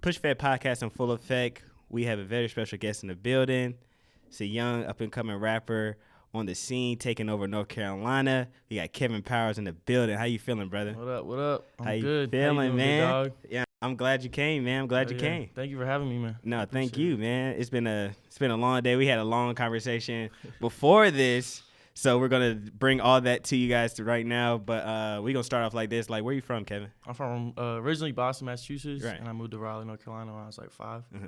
Push Fed Podcast in full effect. We have a very special guest in the building. It's a young, up-and-coming rapper on the scene, taking over North Carolina. We got Kevin Powers in the building. How you feeling, brother? What up? What up? I'm How you good. feeling, How you doing, man? good dog? Yeah, I'm glad you came, man. I'm glad you came. Thank you for having me, man. No, thank you, man. It's been a long day. We had a long conversation before this, so we're gonna bring all that to you guys right now. But we're gonna start off like this. Like, where you from, Kevin? I'm from originally Boston, Massachusetts, Right. and I moved to Raleigh, North Carolina when I was like 5. Uh-huh.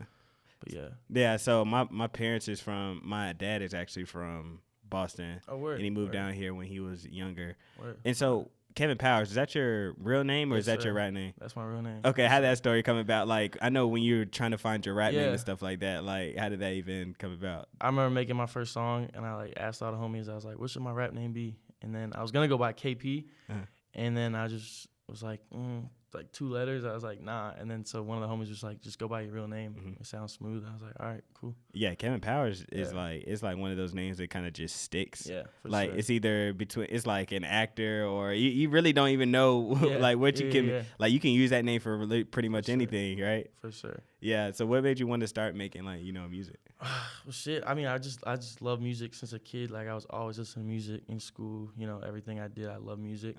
But yeah. Yeah. So my parents is from. My dad is actually from Boston. Oh, word. And he moved Word. down here when he was younger. Word. And so, Kevin Powers, is that your real name or Yes, is that sir. your rap name? That's my real name. Okay, how did that story come about? Like, I know when you were trying to find your rap name Yeah. and stuff like that, like, how did that even come about? I remember making my first song, and I like asked all the homies. I was like, "What should my rap name be?" And then I was gonna go by KP, Uh-huh. and then I just was like 2 letters. I was like, nah. And then so one of the homies was like, just go by your real name. Mhm. It sounds smooth. I was like, all right, cool. Yeah, Kevin Powers is Yeah. like, it's like one of those names that kind of just sticks. Yeah, for Like, sure. it's either between, it's like an actor or you really don't even know, Yeah, like, what you yeah, can, yeah. like, you can use that name for really pretty much sure. anything, right? For sure. Yeah, so what made you want to start making, like, music? Well, shit. I mean, I just love music since a kid. Like, I was always listening to music in school. You know, everything I did, I love music.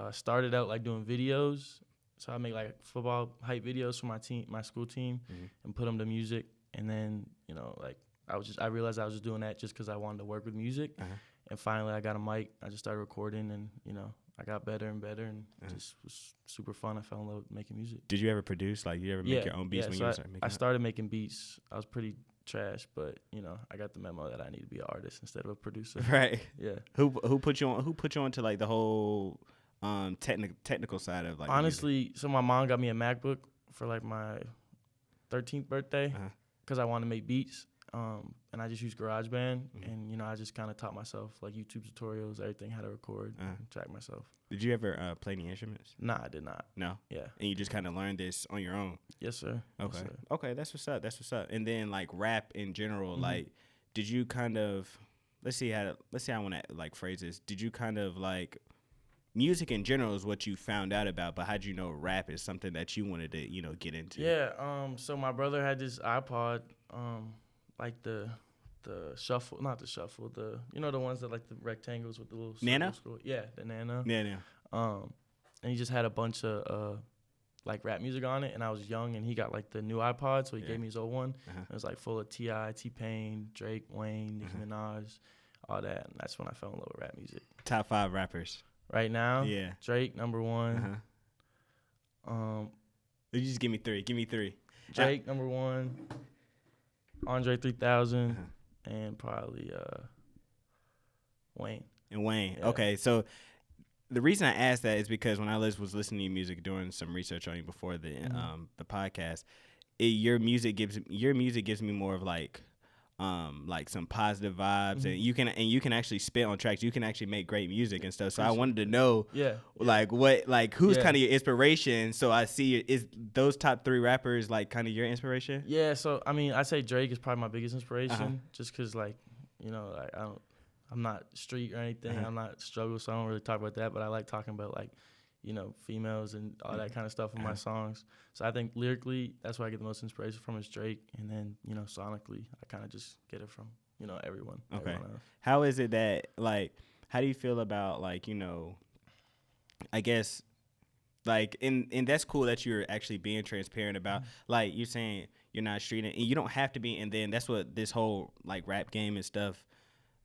Started out like doing videos. So I make like football hype videos for my school team, and put them to music. And then, you know, like I realized I was just doing that just because I wanted to work with music. And finally, I got a mic. I just started recording, and you know, I got better and better, and it just was super fun. I fell in love with making music. Did you ever produce? Like, you ever make your own beats when so you started making I started making beats. I was pretty trash, but you know, I got the memo that I need to be an artist instead of a producer. Right. Yeah. Who put you on? Who put you on to like the whole technical side of like Honestly, so my mom got me a MacBook for like my 13th birthday because I wanted to make beats. And I just used GarageBand, and you know, I just kind of taught myself like YouTube tutorials, everything, how to record, and track myself. Did you ever play any instruments? Nah, I did not. No. Yeah. And you just kind of learned this on your own. Yes, sir. Okay. Yes, sir. Okay, that's what's up. That's what's up. And then like rap in general, like, did you kind of let's see how I want to like phrase this. Did you kind of like music in general is what you found out about, but how'd you know rap is something that you wanted to get into? Yeah. So my brother had this iPod, like the shuffle, not the shuffle, the the ones that like the rectangles with the little Nano? scroll. Yeah, the Nano. Yeah. And he just had a bunch of like rap music on it, and I was young, and he got like the new iPod, so he gave me his old one. It was like full of T.I., T-Pain, Drake, Wayne, Nicki Minaj, all that, and that's when I fell in love with rap music. Top 5 rappers right now. Yeah. Drake number 1. You just give me 3. Give me 3. Drake number 1. Andre 3000, and probably Wayne. And Wayne. Yeah. Okay, so the reason I asked that is because when I was listening to your music, doing some research on you before the podcast, your music gives me more of like some positive vibes, and you can actually spit on tracks. You can actually make great music and stuff. So I wanted to know, who's kind of your inspiration. So I see is those top 3 rappers like kind of your inspiration? Yeah. So I mean, I say Drake is probably my biggest inspiration, just because like I'm not street or anything. I'm not struggle, so I don't really talk about that. But I like talking about like, females and all that kind of stuff in my songs. So I think lyrically, that's where I get the most inspiration from is Drake. And then, sonically, I kind of just get it from, everyone. Okay. Everyone else. How is it that, like, how do you feel about, like, I guess, like, and that's cool that you're actually being transparent about, like, you're saying you're not street, and you don't have to be, and then that's what this whole, like, rap game and stuff,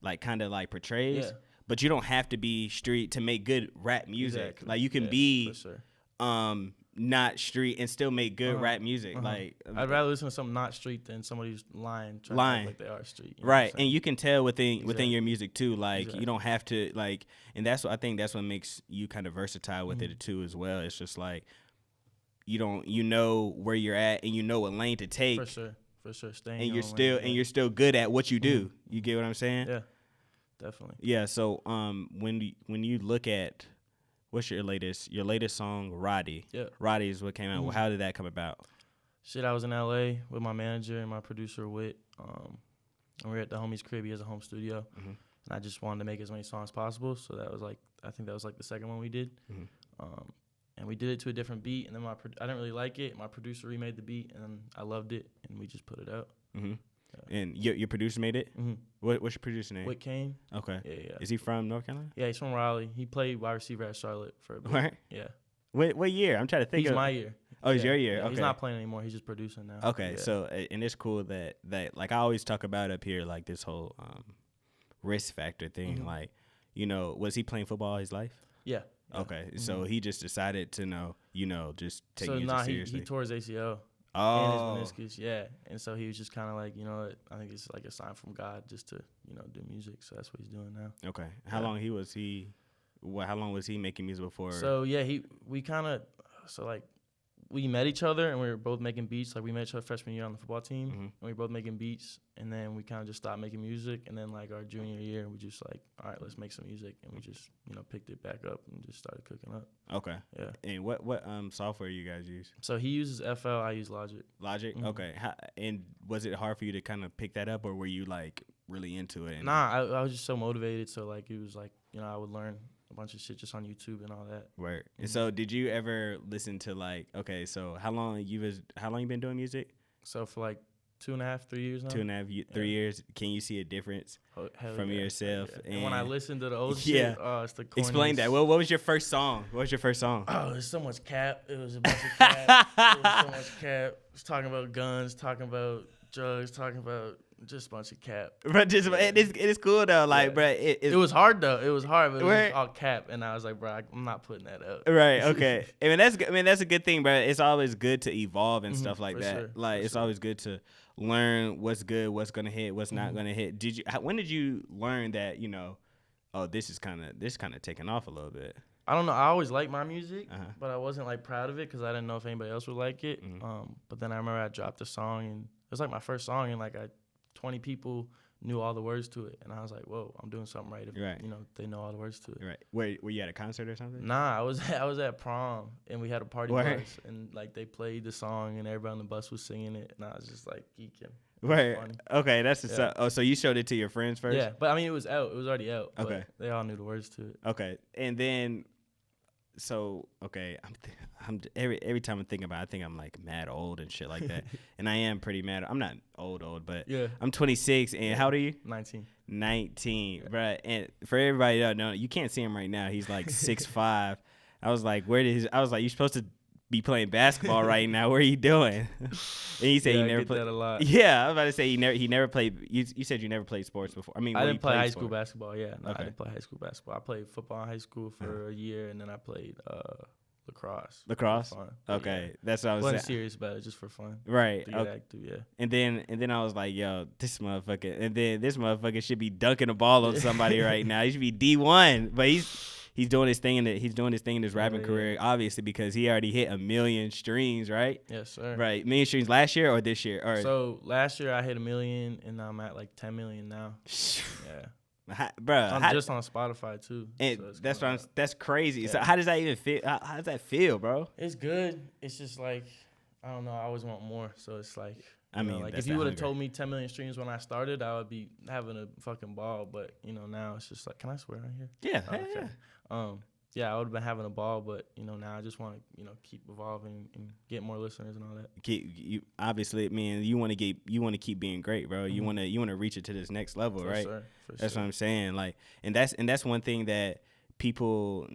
like, kind of, like, portrays. Yeah. But you don't have to be street to make good rap music. Exactly. Like, you can be for sure. Not street and still make good rap music. Like, I'd rather listen to something not street than somebody who's lying to act like they are street. Right, and you can tell within your music too. Like, Exactly. you don't have to like, and I think that's what makes you kind of versatile with it too as well. It's just like you know where you're at, and you know what lane to take. For sure. Staying and on you're still good at what you do. You get what I'm saying? Yeah. Definitely. Yeah. So when you look at what's your latest song, Roddy? Yeah. Roddy is what came out. Well, how did that come about? Shit, I was in LA with my manager and my producer Wit. And we were at the homie's crib. He has a home studio, and I just wanted to make as many songs as possible. So that was like, I think that was like the second one we did. and we did it to a different beat. And then I didn't really like it. My producer remade the beat, and I loved it, and we just put it out. Mm-hmm. Yeah. And your producer made it? Mm-hmm. What's your producer name? Wick Kane. Okay. Yeah. Is he from North Carolina? Yeah, he's from Raleigh. He played wide receiver at Charlotte for a bit. Right. Yeah. What year? I'm trying to think. He's my year. Oh, it's your year. Yeah, Okay. He's not playing anymore. He's just producing now. Okay. Yeah. So, and it's cool that like I always talk about up here, like this whole risk factor thing. Mm-hmm. Like, was he playing football his life? Yeah. Okay. Mm-hmm. So he just decided to just take music seriously. He tore his ACL. Oh. And his meniscus, yeah. And so he was just kind of like, I think it's like a sign from God just to, do music. So that's what he's doing now. Okay. How long how long was he making music before? So, yeah, we met each other and we were both making beats. Like, we met each other freshman year on the football team. Mm-hmm. And we were both making beats. And then we kind of just stopped making music. And then, like, our junior year, we just like, all right, let's make some music. And we just, picked it back up and just started cooking up. Okay. Yeah. And what software you guys use? So he uses FL, I use Logic. Logic? Mm-hmm. Okay. And was it hard for you to kind of pick that up, or were you, like, really into it? Nah, I was just so motivated. So, like, it was like, I would learn a bunch of shit just on YouTube and all that. Right. Mm-hmm. And so did you ever listen to, like, okay, so how long you been doing music? So for like 2.5, 3 years now. 2.5, 3 years. Can you see a difference from yourself? Yeah. And when I listen to the old shit, it's the corniest. Explain that. What was your first song? Oh, there's so much cap. It was a bunch of cap. It was so much cap. It was talking about guns, talking about drugs, talking about just a bunch of cap. But it is cool though. Like, bro, it was hard though. It was hard, but it was all cap, and I was like, bro, I'm not putting that out. Right. Okay. That's a good thing, bro. It's always good to evolve and stuff like that. Sure, like, it's always good to learn what's good, what's gonna hit, what's not gonna hit. When did you learn that this is kind of taking off a little bit? I don't know. I always liked my music, but I wasn't like proud of it because I didn't know if anybody else would like it. But then I remember I dropped a song, and it was like my first song, and like 20 people knew all the words to it, and I was like, "Whoa, I'm doing something right." If they know all the words to it. Right. Were you at a concert or something? Nah, I was at prom, and we had a party bus, and like they played the song, and everybody on the bus was singing it, and I was just like geeking. Right. Okay, that's so you showed it to your friends first? Yeah, but I mean it was out. It was already out. Okay. They all knew the words to it. Okay, and then. So I'm every time I'm thinking about it, I think I'm like mad old and shit like that, and I am pretty mad. I'm not old, but I'm 26. And how old are you? 19, bro. And for everybody that don't know, you can't see him right now. He's like 6'5". I was like, you're supposed to be playing basketball right now. What are you doing? And he said he never played that a lot. Yeah, I was about to say he never played. You said you never played sports before. I mean, I didn't play high school basketball. Yeah, no, okay. I didn't play high school basketball. I played football in high school for a year, and then I played lacrosse. Lacrosse. Okay, yeah. That's what I was saying. Wasn't serious about it, just for fun. Right. To get active, yeah. And then I was like, yo, this motherfucker should be dunking a ball on somebody right now. He should be D1, but he's doing his thing in his rapping career, obviously, because he already hit 1 million streams, right? Yes, sir. Right. 1 million streams last year or this year? So last year I hit 1 million, and I'm at like 10 million now. Yeah. I'm just on Spotify too. And so that's crazy. Yeah. So how does that even feel? How does that feel, bro? It's good. It's just like, I don't know. I always want more. So it's like, like if you would have told me 10 million streams when I started, I would be having a fucking ball. But now it's just like, can I swear on here? Yeah. Okay. Yeah, I would have been having a ball, but now I just want to keep evolving and get more listeners and all that. Obviously, man, you want to keep being great, bro. You want to reach it to this next level, right? Sure. That's what I'm saying. Like, and that's one thing that people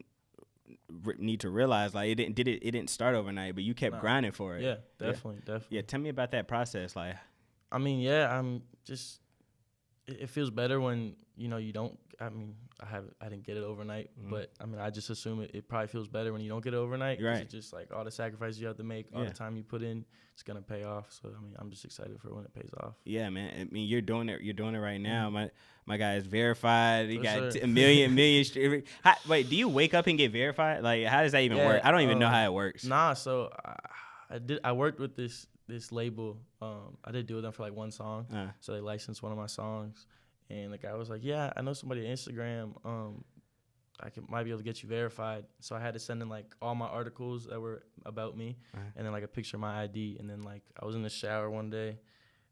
need to realize. Like, it didn't start overnight, but you kept grinding for it. Yeah, definitely. Yeah, tell me about that process. Like, I mean, yeah, I'm just. It feels better when you don't. I mean, I didn't get it overnight, but I mean, I just assume it probably feels better when you don't get it overnight. Right. It's just like all the sacrifices you have to make, all the time you put in, it's gonna pay off. So I mean, I'm just excited for when it pays off. Yeah, man. I mean, you're doing it. You're doing it right now. My guy is verified. He got a million. Wait, do you wake up and get verified? Like, how does that even work? I don't even know how it works. Nah. So I worked with this label. I did do with them for like one song. So they licensed one of my songs. And the guy was like, yeah, I know somebody on Instagram. Might be able to get you verified. So I had to send in like all my articles that were about me, and then like a picture of my ID. And then like I was in the shower one day,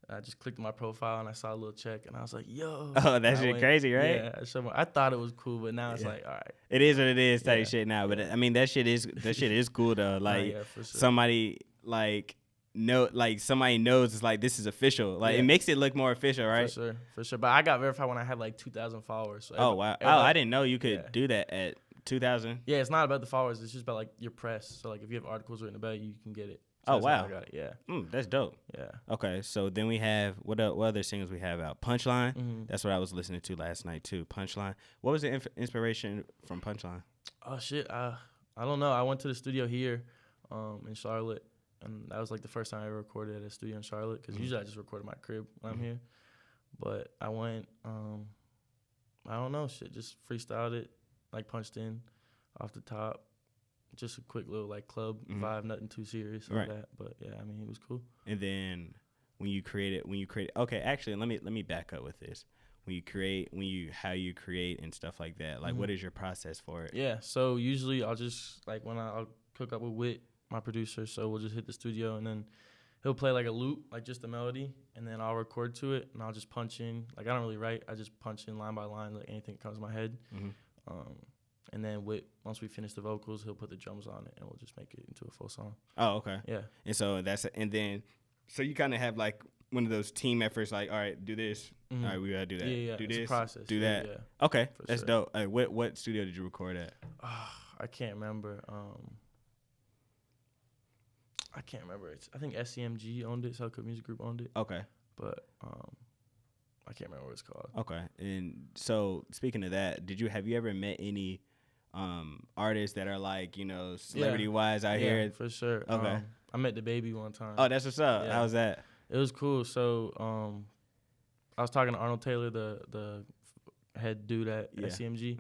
I just clicked my profile and I saw a little check and I was like, yo. Oh, that shit crazy, right? Yeah, I thought it was cool, but now it's like, all right. It is what it is type shit now. But I mean, that shit is cool though. Like yeah, for sure. somebody somebody knows it's like this is official. Like it makes it look more official, right? For sure. But I got verified when I had like 2,000 followers. So oh wow. I didn't know you could do that at 2,000. Yeah, it's not about the followers. It's just about like your press. So like if you have articles written about you can get it. So oh wow. I got it. Yeah. That's dope. Yeah. Okay, so then we have what other singles we have out? Punchline. Mm-hmm. That's what I was listening to last night too. Punchline. What was the inspiration from Punchline? Oh shit. I don't know. I went to the studio here, in Charlotte, and that was like the first time I ever recorded at a studio in Charlotte. Because usually I just record at my crib when I'm here, but I went. I don't know. Shit. Just freestyled it, like punched in, off the top. Just a quick little like club vibe, nothing too serious like that. But yeah, I mean, it was cool. And then when you create, okay, actually, let me back up with this. How you create and stuff like that. Like, what is your process for it? Yeah, so usually I'll just like I'll cook up with Wit, my producer. So we'll just hit the studio and then he'll play like a loop, like just a melody, and then I'll record to it and I'll just punch in. Like I don't really write, I just punch in line by line, like anything that comes to my head. And then once we finish the vocals, he'll put the drums on it, and we'll just make it into a full song. Oh, okay. Yeah. And so so you kind of have like one of those team efforts, like, all right, do this. All right, we gotta do that. Yeah. Do it's this. A process. Do that. Yeah. Okay, that's dope. What studio did you record at? I can't remember. I can't remember. I think SCMG owned it. South Coast Music Group owned it. Okay. But I can't remember what it's called. Okay. And so speaking of that, have you ever met any artists that are like, celebrity wise out here? For sure. Okay. I met the baby one time. Oh, that's what's up. Yeah. How was that? It was cool. So I was talking to Arnold Taylor, the head dude at SCMG.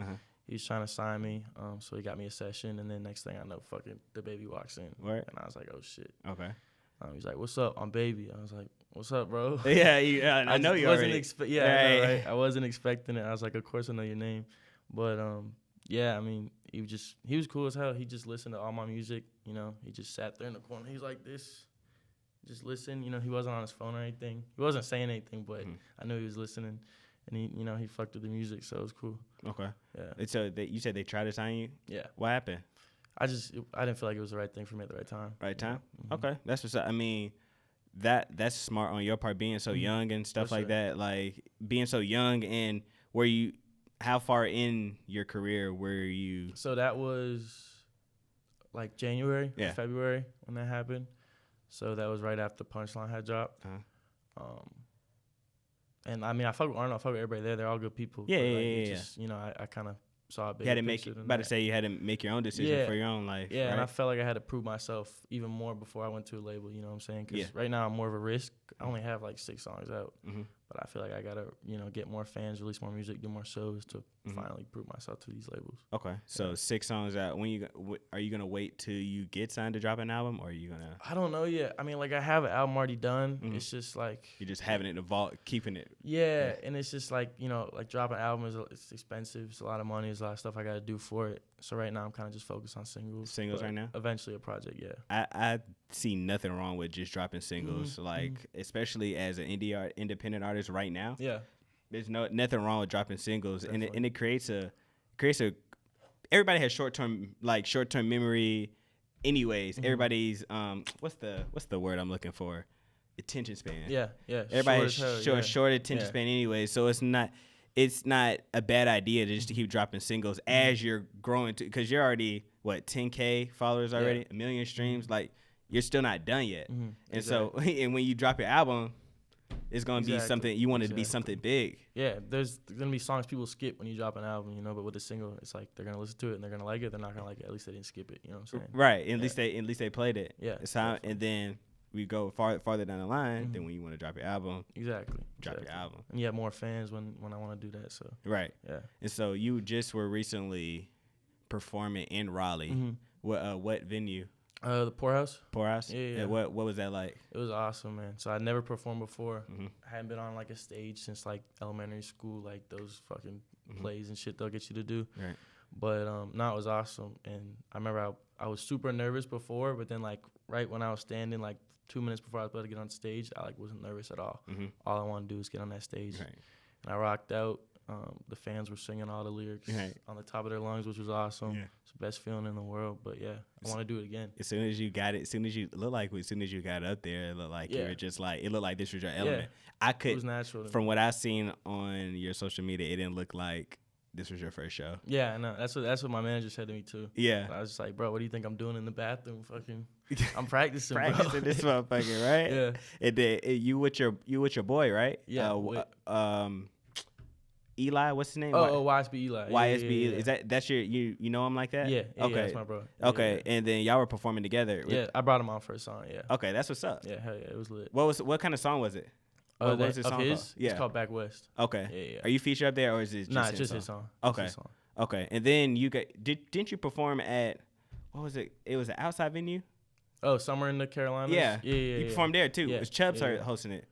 He was trying to sign me, so he got me a session, and then next thing I know, fucking the baby walks in, and I was like, oh shit. Okay. He's like, what's up? I'm Baby. I was like, what's up, bro? Yeah, I know you already. I know, right? I wasn't expecting it. I was like, of course I know your name, but yeah, I mean, he was cool as hell. He just listened to all my music, He just sat there in the corner. He's like this, just listen. He wasn't on his phone or anything. He wasn't saying anything, but I knew he was listening, and he fucked with the music, so it was cool. Okay. Yeah. And so you said they tried to sign you? Yeah. What happened? I didn't feel like it was the right thing for me at the right time. Right time? Okay. That's what's up. I mean, that's smart on your part, being so young and stuff like that. Like being so young, and how far in your career were you? So that was like January, February when that happened. So that was right after Punchline had dropped. And I mean, I fuck with Arnold, I fuck with everybody there. They're all good people. Yeah. Just, I kind of saw a big. You had to make it. About to say you had to make your own decision for your own life. Yeah, right? And I felt like I had to prove myself even more before I went to a label. You know what I'm saying? Because right now I'm more of a risk. I only have like 6 songs out, but I feel like I gotta get more fans, release more music, do more shows to finally prove myself to these labels. Okay, so 6 songs out. When are you gonna wait till you get signed to drop an album, or are you gonna? I don't know yet. I mean, like I have an album already done. It's just like you're just having it in the vault, keeping it. Yeah, and it's just like like dropping an album it's expensive. It's a lot of money. There's a lot of stuff I gotta do for it. So right now I'm kind of just focused on singles. Singles right now. Eventually a project. Yeah. I see nothing wrong with just dropping singles, especially as an independent artist right now. Yeah. There's nothing wrong with dropping singles, and it creates a everybody has short term memory, anyways. Everybody's what's the word I'm looking for? Attention span. Yeah. Everybody has short attention span anyway, so it's not a bad idea to just to keep dropping singles as you're growing because you're already 10K followers already, 1 million streams. Like you're still not done yet, and so and when you drop your album, it's gonna be something you want it to be something big. Yeah, there's gonna be songs people skip when you drop an album, but with a single, it's like they're gonna listen to it and they're gonna like it. They're not gonna like it. At least they didn't skip it. You know what I'm saying? Right. At least they played it. Yeah. It's how, and then we go farther down the line. Then when you want to drop your album, drop your album. And you have more fans when I want to do that. So right. Yeah. And so you just were recently performing in Raleigh. What venue? The Poorhouse. Poorhouse? Yeah. And what was that like? It was awesome, man. So I never performed before. I hadn't been on like a stage since like elementary school, like those fucking plays and shit they'll get you to do. Right. But no, it was awesome. And I remember I was super nervous before, but then like right when I was standing, like 2 minutes before I was about to get on stage, I like wasn't nervous at all. All I wanted to do was get on that stage, and I rocked out. The fans were singing all the lyrics on the top of their lungs, which was awesome. It's the best feeling in the world. But yeah, I want to do it again. As soon as you got it, as soon as you got up there, it looked like you were just like, it looked like this was your element. It was natural. From what I've seen on your social media, it didn't look like this was your first show. Yeah, I know. That's what my manager said to me too. Yeah. I was just like, bro, what do you think I'm doing in the bathroom? Fucking, I'm practicing, practicing this motherfucker, right? Yeah. And then you with your boy, right? Yeah. Eli, what's his name? YSB Eli. YSB. Yeah. Is that's your you know him like that? Yeah. Okay. Yeah, that's my bro. Okay. And then y'all were performing together. Yeah, I brought him on for a song. Yeah. Okay, that's what's up. Yeah, hell yeah, it was lit. What kind of song was it? What was his song called? Yeah. It's called Back West. Okay. Yeah. Are you featured up there or is it just it's just his song? Okay. Okay. And then didn't you perform at what was it? It was an outside venue? Oh, somewhere in the Carolinas? Yeah. You performed there too. Was Chubbs hosting it?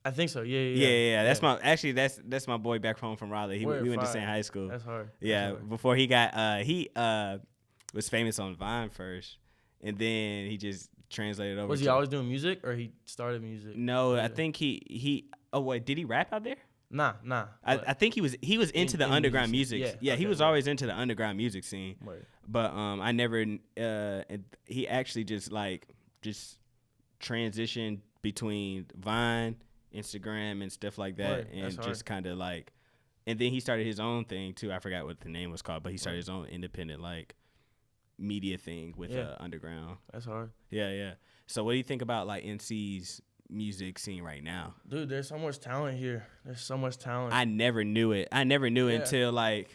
I think so. Yeah. That's my boy back home from Raleigh. We went to the same high school. That's hard. Yeah. Before he got he was famous on Vine first, and then he just translated over. Was he always doing music, or he started music? No, I think he. Oh wait, did he rap out there? Nah. I think he was into the underground music. Yeah, he was always into the underground music scene. Right. But I never. He actually just transitioned between Vine, Instagram, and stuff like that, and just kind of like, and then he started his own thing too. I forgot what the name was called, but he started his own independent like media thing with underground. That's hard. Yeah. So what do you think about like NC's music scene right now? Dude, there's so much talent here. There's so much talent. I never knew it. I never knew it until like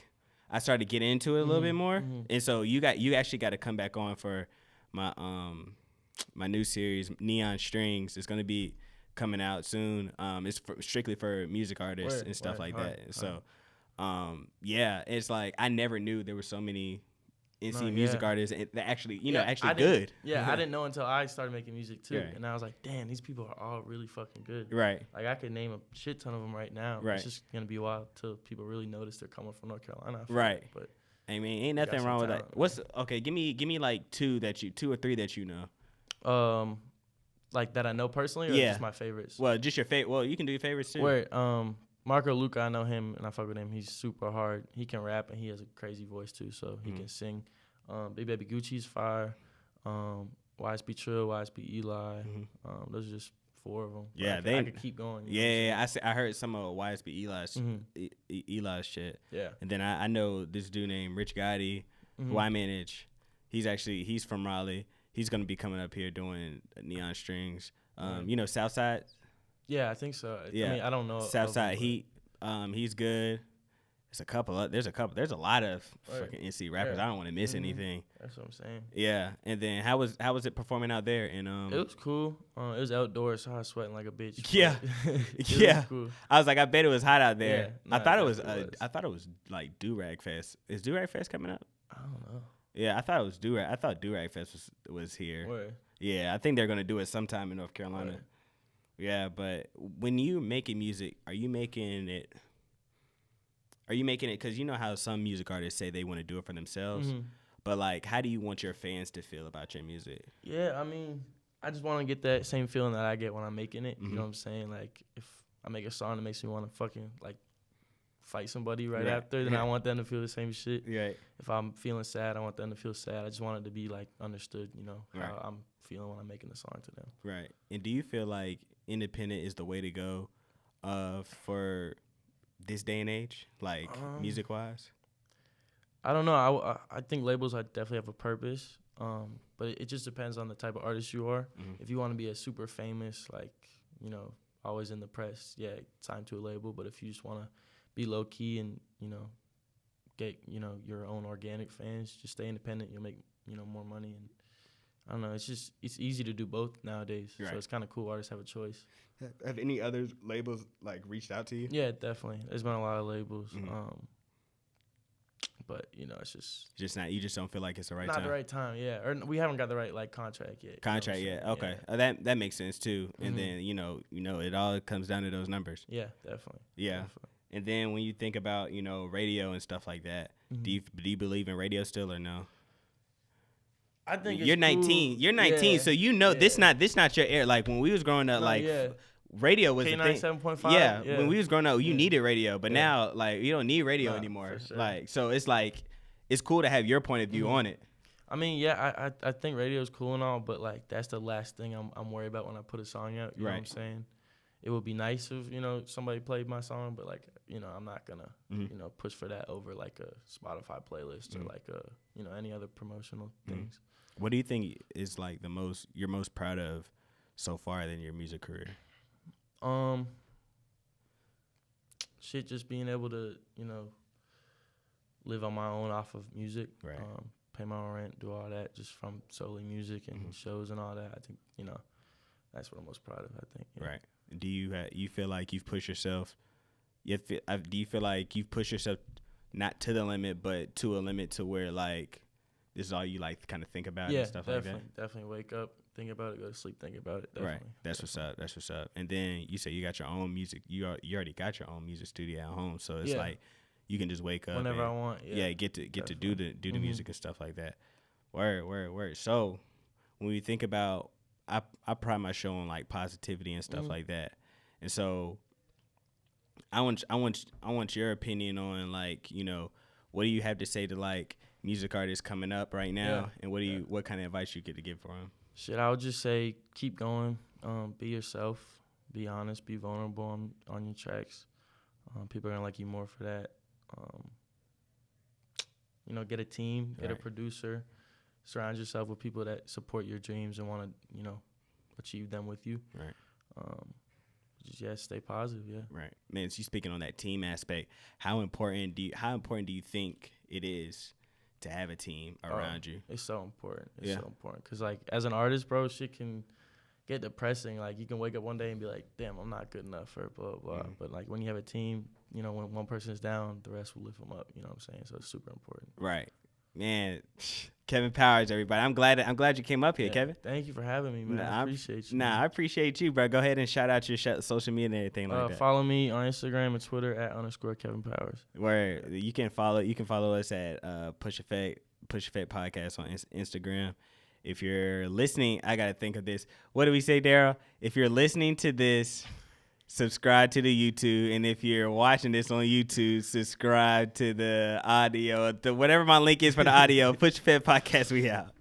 I started to get into it a little bit more. And so you actually got to come back on for my my new series Neon Strings. It's gonna be coming out soon. It's strictly for music artists and stuff like that. So it's like I never knew there were so many NC music artists that actually good. I didn't know until I started making music too, and I was like, damn, these people are all really fucking good. Right. Like I could name a shit ton of them right now. Right. It's just gonna be a while till people really notice they're coming from North Carolina. Right. But I mean, ain't nothing wrong with that. What's okay? Give me like two or three that you know. Like that I know personally, or just my favorites. Well, just your favorite. Well, you can do your favorites too. Wait, Marco Luca, I know him and I fuck with him. He's super hard. He can rap and he has a crazy voice too, so he can sing. Big Baby Gucci's fire. YSB Trill, YSB Eli. Those are just four of them. Yeah, I could keep going. I heard some of YSB Eli's shit. Yeah. And then I know this dude named Rich Gotti, who I manage. He's from Raleigh. He's gonna be coming up here doing Neon Strings. You know Southside? Yeah, I think so. Yeah. I mean, I don't know. Southside Heat. He's good. There's a lot of fucking NC rappers. I don't want to miss anything. That's what I'm saying. Yeah. And then how was it performing out there? And it was cool. It was outdoors, so I was sweating like a bitch. Yeah. Was cool. I was like, I bet it was hot out there. Yeah, I thought it was like Do-Rag Fest. Is Do-Rag Fest coming up? I don't know. Yeah, I thought it was Do-Rag. I thought Do-Rag Fest was here. Where? Yeah, I think they're gonna do it sometime in North Carolina. Where? Yeah, but when you making music, are you making it because you know how some music artists say they want to do it for themselves, but like, how do you want your fans to feel about your music? Yeah, I mean, I just want to get that same feeling that I get when I'm making it. You know what I'm saying? Like, if I make a song that makes me want to fucking like fight somebody right after, then I want them to feel the same shit. Right. If I'm feeling sad, I want them to feel sad. I just want it to be like understood, you know, how I'm feeling when I'm making the song to them. Right. And do you feel like independent is the way to go for this day and age, like music wise? I don't know. I think labels definitely have a purpose, but it just depends on the type of artist you are. If you want to be a super famous, like, you know, always in the press, sign to a label. But if you just want to be low key and, you know, get, you know, your own organic fans, just stay independent. You'll make, you know, more money. And I don't know. It's easy to do both nowadays. Right. So it's kind of cool. Artists have a choice. Have any other labels like reached out to you? Yeah, definitely. There's been a lot of labels. But you know, it's just not. You just don't feel like it's the right time. Not the right time. Yeah, or we haven't got the right like contract yet. Okay, that makes sense too. And then you know, it all comes down to those numbers. Yeah, definitely. Yeah. Definitely. And then when you think about, you know, radio and stuff like that, do you believe in radio still or no? I think you're 19. Cool. You're 19, yeah. so you know this not your era. Like when we was growing up, radio was the thing. 7.5. Yeah, when we was growing up, you needed radio, but now like you don't need radio anymore. Sure. Like so, it's like it's cool to have your point of view on it. I mean, yeah, I think radio is cool and all, but like that's the last thing I'm worried about when I put a song out. You know what I'm saying? It would be nice if somebody played my song, but like I'm not gonna push for that over like a Spotify playlist or like a any other promotional things. What do you think is like you're most proud of so far in your music career? Shit, just being able to live on my own off of music. Right. Pay my own rent, do all that just from solely music and shows and all that. I think that's what I'm most proud of. I think. Yeah. Right. Do you feel like you've pushed yourself? Do you feel like you've pushed yourself not to the limit, but to a limit to where like this is all you like kind of think about and stuff like that? Yeah, definitely wake up, think about it, go to sleep, think about it. Definitely. Right. That's what's up. And then you say you got your own music. You already got your own music studio at home, so it's like you can just wake up whenever I want. Yeah, get to do the music and stuff like that. Word. So when we think about, I pride my show on like positivity and stuff like that, and so I want your opinion on like what do you have to say to like music artists coming up right now, and what kind of advice you get to give for them? Shit, I would just say keep going, be yourself, be honest, be vulnerable on your tracks. People are gonna like you more for that. Get a team, get a producer, surround yourself with people that support your dreams and want to, achieve them with you. Right. Just stay positive. Yeah. Right. Man, so you speaking on that team aspect, how important do you think it is to have a team around you? It's so important. It's so important because like as an artist, bro, shit can get depressing. Like you can wake up one day and be like, damn, I'm not good enough for blah blah. But like when you have a team, when one person is down, the rest will lift them up. You know what I'm saying? So it's super important. Right. Man, Kevin Powers, everybody. I'm glad you came up here, Kevin. Thank you for having me, man. I appreciate you. I appreciate you, bro. Go ahead and shout out your social media and everything like that. Follow me on Instagram and Twitter @_Kevin Powers. Where you can follow us at Push Effect Podcast on Instagram. If you're listening, I gotta think of this. What do we say, Daryl? If you're listening to this, subscribe to the YouTube, and if you're watching this on YouTube, subscribe to the audio. Whatever my link is for the audio. Push Effect Podcast. We out.